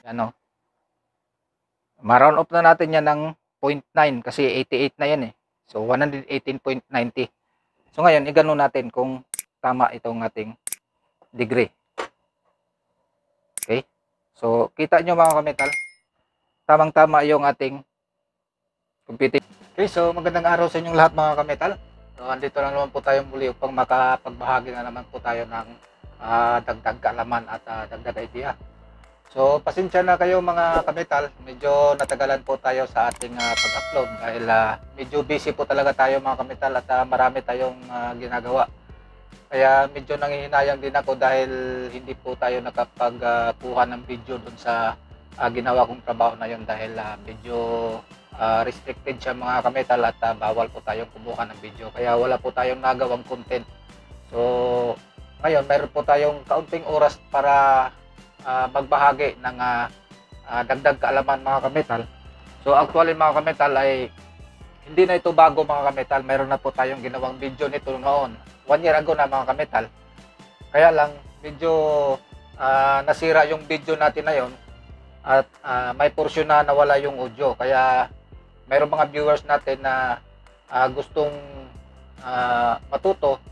Ano, ma-round off na natin yan ng 0.9 kasi 88 na yan eh. So 118.90. So ngayon, igano natin kung tama itong ating degree. Okay? So kita nyo mga kametal, tamang-tama yung ating computing. Okay, so magandang araw sa inyong lahat mga kametal. So andito na naman po tayo muli upang makapagbahagi na naman po tayo ng dagdag kaalaman at dagdag idea. So pasensya na kayo mga kametal, medyo natagalan po tayo sa ating pag-upload dahil medyo busy po talaga tayo mga kametal at marami tayong ginagawa. Kaya medyo nangihinayang din ako dahil hindi po tayo nakapagkuha ng video dun sa ginawa kong trabaho na yun dahil medyo restricted siya mga kametal at bawal po tayong kumuha ng video. Kaya wala po tayong nagawang content. So ngayon mayroon po tayong kaunting oras para magbahagi ng dagdag kaalaman mga kametal. So actually mga kametal ay hindi na ito bago mga kametal. Mayroon na po tayong ginawang video nito noon. 1 year ago na mga kametal. Kaya lang medyo nasira yung video natin na yon at may portion na nawala yung audio. Kaya mayroong mga viewers natin na gustong matuto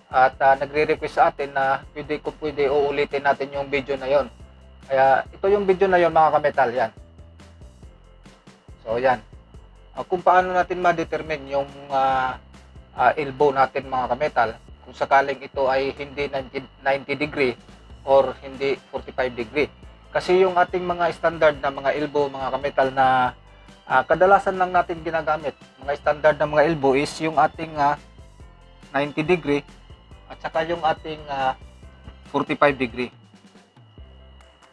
at nagre-request sa atin na kung pwede uulitin natin yung video na yon. Kaya ito yung video na yon mga kametal, yan. So yan. Kung paano natin ma-determine yung elbow natin mga kametal, kung sakaling ito ay hindi 90 degree or hindi 45 degree. Kasi yung ating mga standard na mga elbow mga kametal na kadalasan lang natin ginagamit, mga standard na mga elbow is yung ating 90 degree at saka yung ating 45 degree.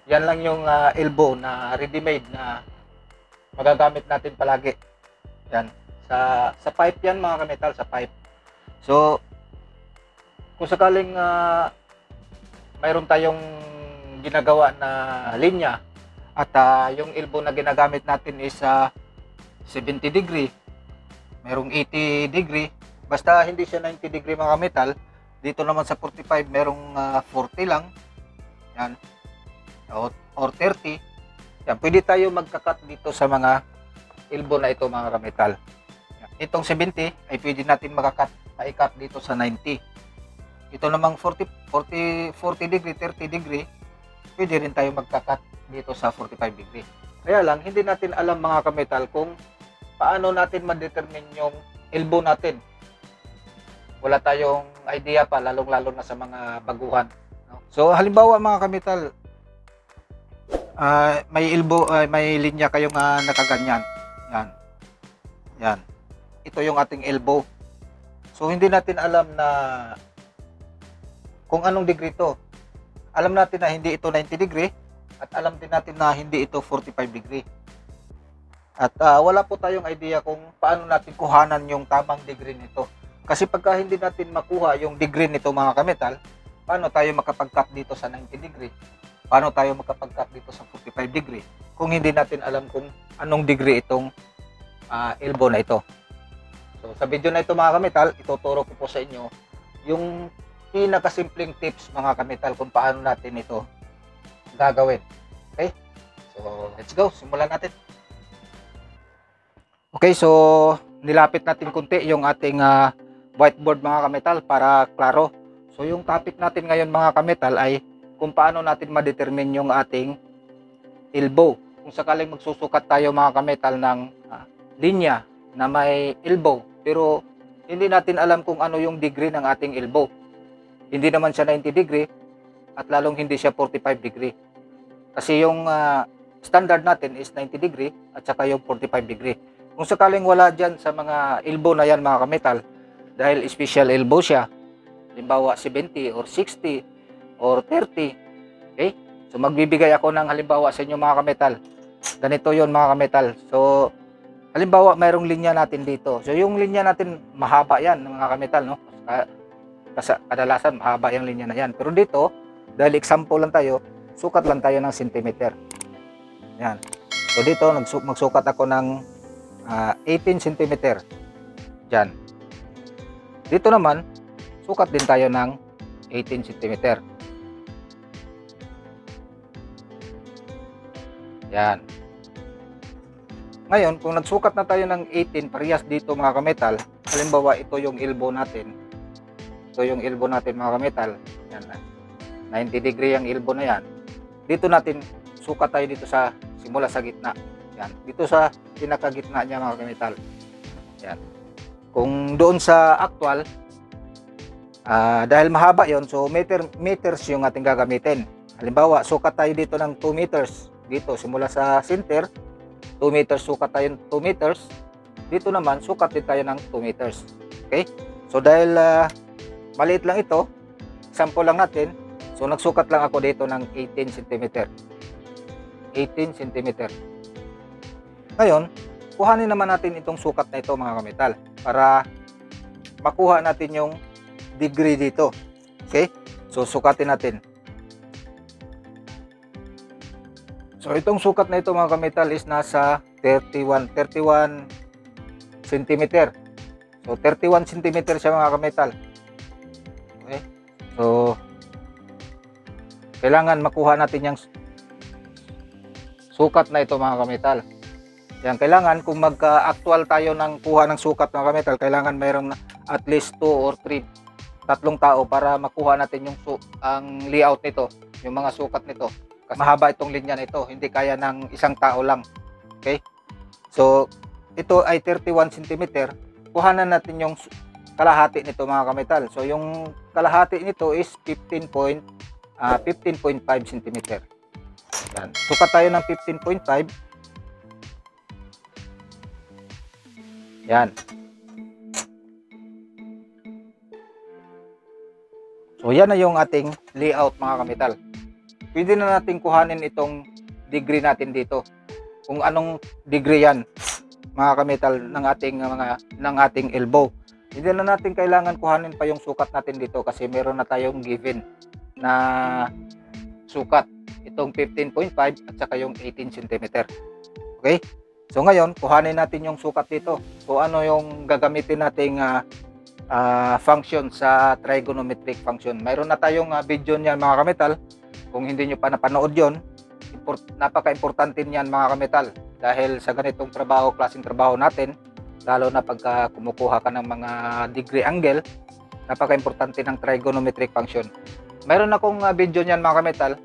Yan lang yung elbow na ready-made na magagamit natin palagi. Yan. Sa pipe yan mga kametal, sa pipe. So, kung sakaling mayroon tayong ginagawa na linya at yung elbow na ginagamit natin is 70 degree, mayroong 80 degree, basta hindi siya 90 degree mga kametal. Dito naman sa 45 merong 40 lang, yan, or 30. Yan, pwede tayo magkakat dito sa mga elbow na ito mga kametal. Itong 70 ay pwede natin maikat dito sa 90. Ito namang 40 degree, 30 degree, pwede rin tayo magkakat dito sa 45 degree. Kaya lang, hindi natin alam mga kametal kung paano natin ma-determine yung elbow natin. Wala tayong idea pa, lalong-lalo na sa mga baguhan. So, halimbawa mga kametal, may elbow, may linya kayong nakaganyan. Yan. Yan. Ito yung ating elbow. So, hindi natin alam na kung anong degree ito. Alam natin na hindi ito 90 degree at alam din natin na hindi ito 45 degree. At wala po tayong idea kung paano natin kuhanan yung tamang degree nito. Kasi pagka hindi natin makuha yung degree nito mga kametal, paano tayo makapag-cut dito sa 90 degree? Paano tayo makapag-cut dito sa 45 degree? Kung hindi natin alam kung anong degree itong elbow na ito. So sa video na ito mga kametal, ituturo ko po sa inyo yung pinakasimpleng tips mga kametal kung paano natin ito gagawin. Okay? So let's go, simulan natin. Okay, so nilapit natin kunti yung ating whiteboard mga kametal para klaro. So yung topic natin ngayon mga kametal ay kung paano natin ma-determine yung ating elbow. Kung sakaling magsusukat tayo mga kametal ng linya na may elbow pero hindi natin alam kung ano yung degree ng ating elbow. Hindi naman siya 90 degree at lalong hindi siya 45 degree. Kasi yung standard natin is 90 degree at saka yung 45 degree. Kung sakaling wala dyan sa mga elbow na yan mga kametal, dahil special elbow siya, halimbawa 70 or 60 or 30, okay? So magbibigay ako ng halimbawa sa inyo mga kametal. Ganito yon mga kametal. So halimbawa mayroong linya natin dito. So yung linya natin mahaba yan mga kametal, no? Kasi kadalasan mahaba yung linya na yan. Pero dito, dahil example lang tayo, sukat lang tayo ng centimeter. Yan. So dito magsukat ako ng 18 centimeter. Diyan. Dito naman, sukat din tayo ng 18 centimeter. Yan. Ngayon, kung nagsukat na tayo ng 18, parehas dito mga kametal, halimbawa ito yung elbow natin. Ito yung elbow natin mga kametal. Yan. 90 degree ang elbow na yan. Dito natin, sukat tayo dito sa, simula sa gitna. Yan. Dito sa pinakagitna niya mga kametal. Yan. Kung doon sa actual, dahil mahaba yon, so meters yung ating gagamitin. Halimbawa, sukat tayo dito ng 2 meters. Dito, simula sa center, 2 meters, sukat tayo 2 meters. Dito naman, sukat din tayo ng 2 meters. Okay? So, dahil maliit lang ito, sample lang natin. So, nagsukat lang ako dito ng 18 cm. 18 cm. Ngayon, kuhanin naman natin itong sukat na ito mga kametal para makuha natin yung degree dito. Okay? So, sukatin natin. So, itong sukat na ito mga kametal is nasa 31 cm. So, 31 cm siya mga kametal. Okay? So, kailangan makuha natin yung sukat na ito mga kametal. Yan, kailangan kung magka-actual tayo ng kuha ng sukat mga kametal, kailangan mayroong at least 2 or 3, tatlong tao para makuha natin yung ang layout nito, yung mga sukat nito. Kasi mahaba itong linya nito, hindi kaya ng isang tao lang. Okay? So, ito ay 31 cm. Kuhanan natin yung kalahati nito mga kametal. So, yung kalahati nito is 15.5 cm. Yan. Sukat tayo ng 15.5. Yan. So, yan na yung ating layout mga kametal. Pwede na natin kuhanin itong degree natin dito. Kung anong degree yan mga kametal ng ating elbow. Hindi na natin kailangan kuhanin pa yung sukat natin dito kasi meron na tayong given na sukat. Itong 15.5 at saka yung 18 cm. Okay? So ngayon, kuhanin natin yung sukat dito. So ano yung gagamitin nating function sa trigonometric function. Mayroon na tayong video niyan mga kametal. Kung hindi nyo pa napanood yon, napaka-importante niyan mga kametal. Dahil sa ganitong trabaho, klaseng trabaho natin, lalo na pagka kumukuha ka ng mga degree angle, napaka-importante ng trigonometric function. Mayroon akong video niyan mga kametal.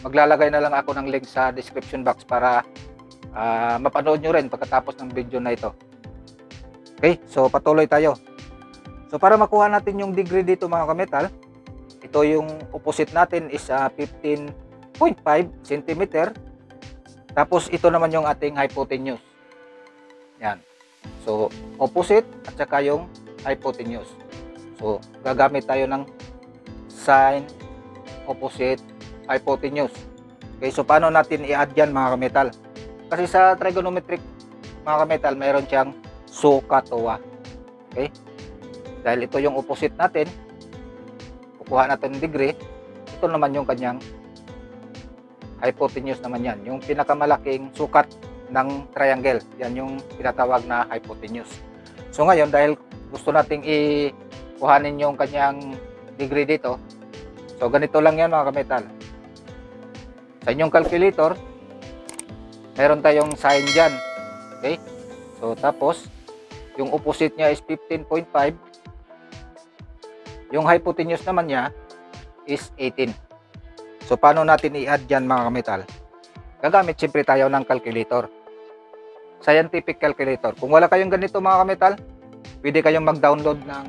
Maglalagay na lang ako ng link sa description box para mapanood nyo rin pagkatapos ng video na ito. Okay, so patuloy tayo. So para makuha natin yung degree dito mga kametal, ito yung opposite natin is 15.5 cm. Tapos ito naman yung ating hypotenuse. Yan. So opposite at saka yung hypotenuse. So gagamit tayo ng sine, opposite, hypotenuse. Okay, so paano natin i-add yan mga kametal? Kasi sa trigonometric mga kametal, mayroon siyang SOHCAHTOA. Okay? Dahil ito yung opposite natin, kukuha natin ng degree, ito naman yung kanyang hypotenuse naman yan. Yung pinakamalaking sukat ng triangle. Yan yung pinatawag na hypotenuse. So ngayon, dahil gusto nating kuhanin yung kanyang degree dito, so ganito lang yan mga kametal. Sa inyong calculator, meron tayong sine dyan. Okay? So, tapos, yung opposite niya is 15.5. Yung hypotenuse naman niya is 18. So, paano natin i-add dyan mga kametal? Gagamit siyempre tayo ng calculator. Scientific calculator. Kung wala kayong ganito mga kametal, pwede kayong mag-download ng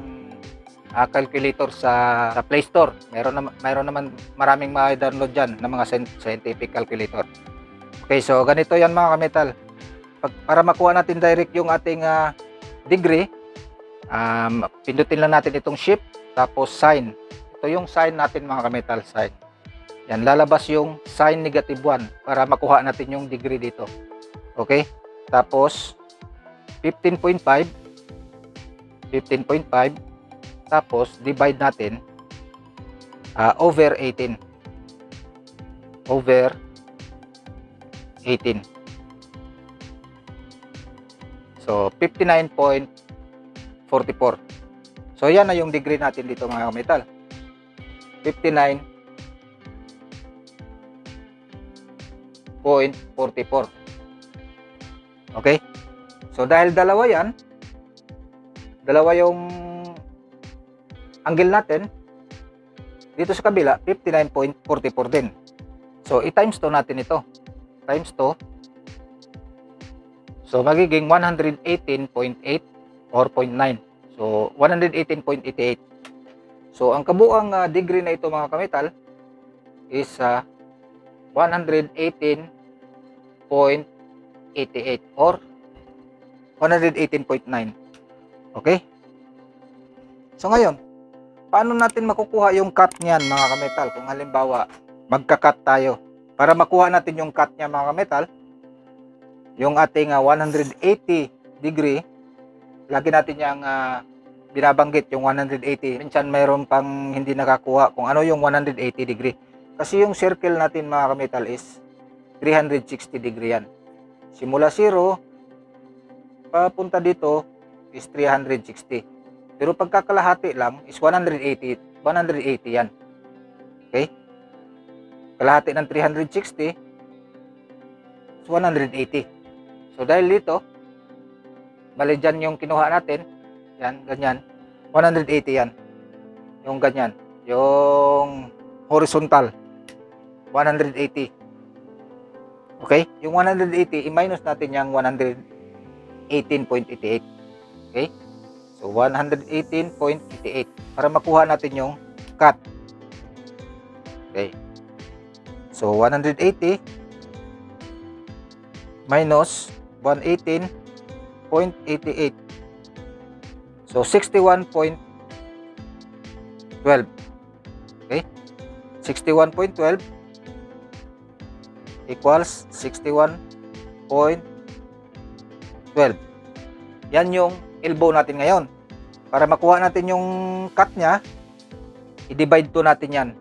calculator sa Play Store. Mayroon naman maraming ma-download dyan ng mga scientific calculator. Okay, so ganito yan mga kametal. Para makuha natin direct yung ating degree, pindutin lang natin itong shift, tapos sign. Ito yung sign natin mga kametal, sign. Yan, lalabas yung sign -1 para makuha natin yung degree dito. Okay, tapos 15.5, tapos divide natin over 18. Over 18. So 59.44. So yan na yung degree natin dito mga kametal. 59 139.44. Okay? So dahil dalawa yan, dalawa yung angle natin, dito sa kabila 59.44 din. So i-times 2 natin ito. Times 2. So magiging 118.8 or 0.9. So 118.88. So ang kabuang degree na ito mga kametal is 118.88 or 118.9. Okay? So ngayon, paano natin makukuha yung cut niyan mga kametal? Kung halimbawa, magka-cut tayo. Para makuha natin yung cut niya mga kametal, yung ating 180 degree, lagi natin yung binabanggit yung 180. Minsan mayroon pang hindi nakakuha kung ano yung 180 degree. Kasi yung circle natin mga kametal is 360 degree yan. Simula 0, papunta dito is 360. Pero pagkakalahati lang is 180 yan. Okay? Kalahati ng 360 is 180. So dahil dito, bali dyan yung kinuha natin, yan, ganyan, 180 yan. Yung ganyan, yung horizontal, 180. Okay? Yung 180, i-minus natin yung 118.88. Okay? So 118.88 para makuha natin yung cut. Okay. So 180 minus 118.88. So 61.12. Okay? 61.12 equals 61.12. Yan yung elbow natin ngayon. Para makuha natin yung cut niya, i-divide to natin yan.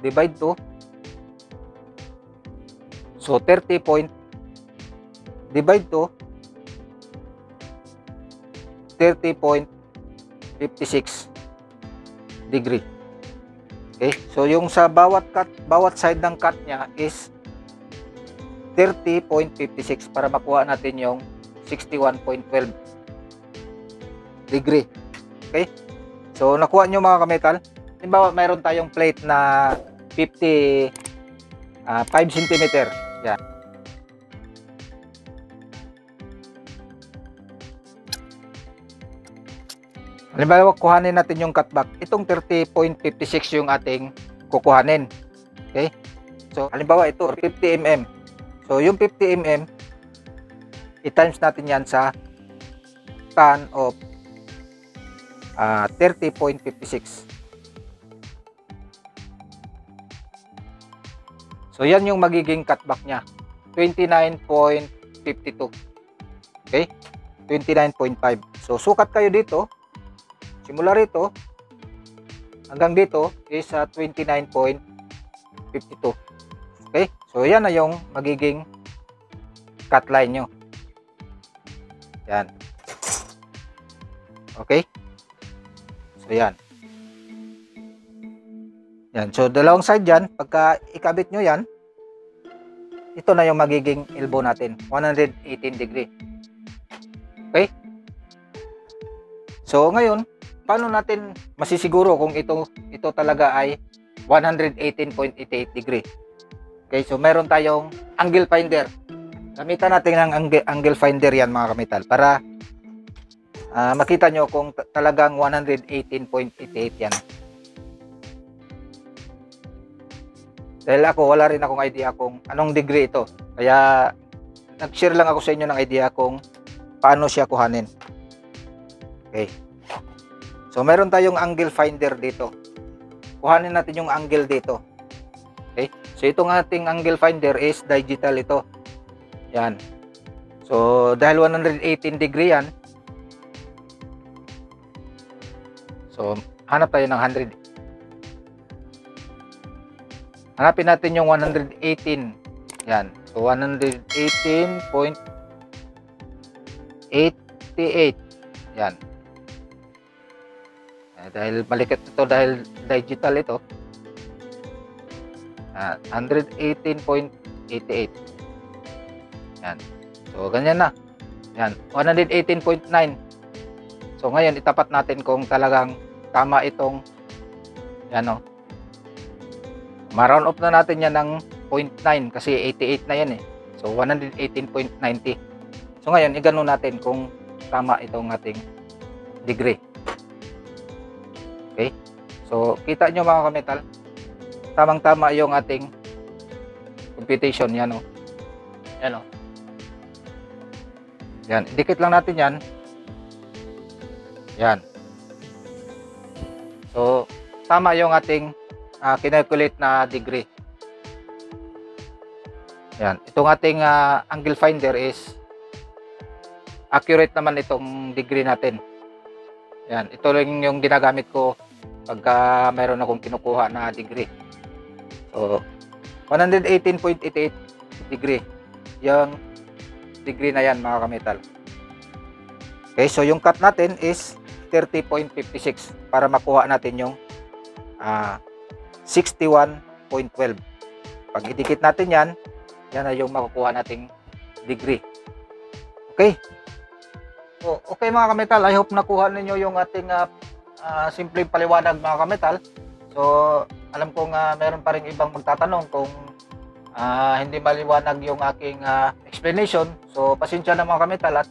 Divide to. So 30 point divide to 30.56 degree. Okay? So yung sa bawat side ng cut niya is 30.56 para makuha natin yung 61.12 degree. Okay? So nakuha nyo mga kametal. Halimbawa mayroon tayong plate na 5 cm. Yan. Halimbawa kuhanin natin yung cutback. Itong 30.56 yung ating kukuhanin. Okay? So halimbawa ito 50 mm. So yung 50 mm i-times natin yan sa tan of 30.56. So yan yung magiging cutback niya. 29.52. Okay? 29.5. So sukat kayo dito. Simula rito hanggang dito is 29.52. Okay? So yan na yung magiging cut line nyo. Yan. Okay? So yan. Yan. So dalawang side yan. Pagka ikabit nyo yan, ito na yung magiging elbow natin. 118 degree. Okay? So ngayon, paano natin masisiguro kung ito talaga ay 118.88 degree? Okay, so meron tayong angle finder. Gamitan natin ng angle finder yan mga kamital para makita nyo kung talagang 118.88 yan. Dahil ako, wala rin akong idea kung anong degree ito. Kaya nag-share lang ako sa inyo ng idea kung paano siya kuhanin. Okay. So meron tayong angle finder dito. Kuhanin natin yung angle dito. Okay? So itong ating angle finder is digital ito. Yan. So dahil 118 degree yan. So hanap tayo ng 100. Hanapin natin yung 118. Yan. So 118.88. Yan. Dahil malikot ito dahil digital ito. 118.88. Yan. So, ganyan na. Yan, 118.9. So, ngayon, itapat natin kung talagang tama itong, yan o. Ma-round off na natin yan ng 0.9 kasi 88 na yan eh. So, 118.90. So, ngayon, igano natin kung tama itong ating degree. Okay? So, kita nyo mga kametal, tamang-tama yung ating computation. Yan o. Yan o. Yan. Dikit lang natin yan. Yan. So, tama yung ating kinalculate na degree. Yan. Itong ating angle finder is accurate naman itong degree natin. Yan. Ito lang yung ginagamit ko pagka mayroon akong kinukuha na degree. So, 118.88 degree. Yung degree na yan mga kametal. Okay, so yung cut natin is 30.56 para makuha natin yung 61.12. Pag idikit natin yan, yan na yung makukuha nating degree. Okay. So, okay mga kametal, I hope nakuha ninyo yung ating simpleng paliwanag mga kametal. So, alam kong meron pa rin ibang magtatanong kung hindi maliwanag yung aking explanation. So, pasensya na mga kametal at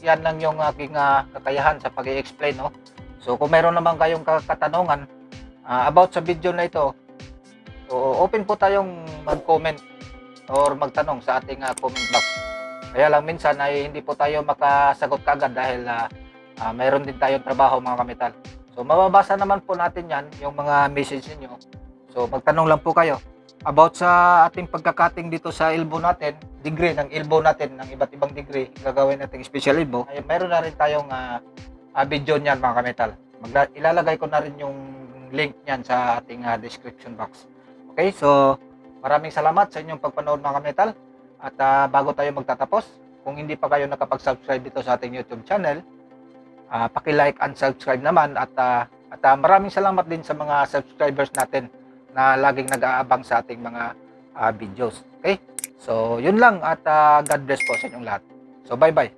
yan lang yung aking kakayahan sa pag-i-explain, no? So, kung meron naman kayong katanungan about sa video na ito, so open po tayong mag-comment or magtanong sa ating comment box. Kaya lang minsan ay hindi po tayo makasagot kagad dahil mayroon din tayong trabaho mga kametal. So, mababasa naman po natin yan, yung mga message niyo. So, magtanong lang po kayo about sa ating pagkakating dito sa elbow natin, degree ng elbow natin, ng iba't ibang degree, gagawin natin special elbow. Ay, mayroon na rin tayong video niyan mga kametal. Ilalagay ko na rin yung link niyan sa ating description box. Okay, so maraming salamat sa inyong pagpanood mga kametal. At bago tayo magtatapos, kung hindi pa kayo nakapag-subscribe dito sa ating YouTube channel, paki-like and subscribe naman at maraming salamat din sa mga subscribers natin na laging nag-aabang sa ating mga videos. Okay? So, yun lang at God bless po sa inyong lahat. So, bye-bye.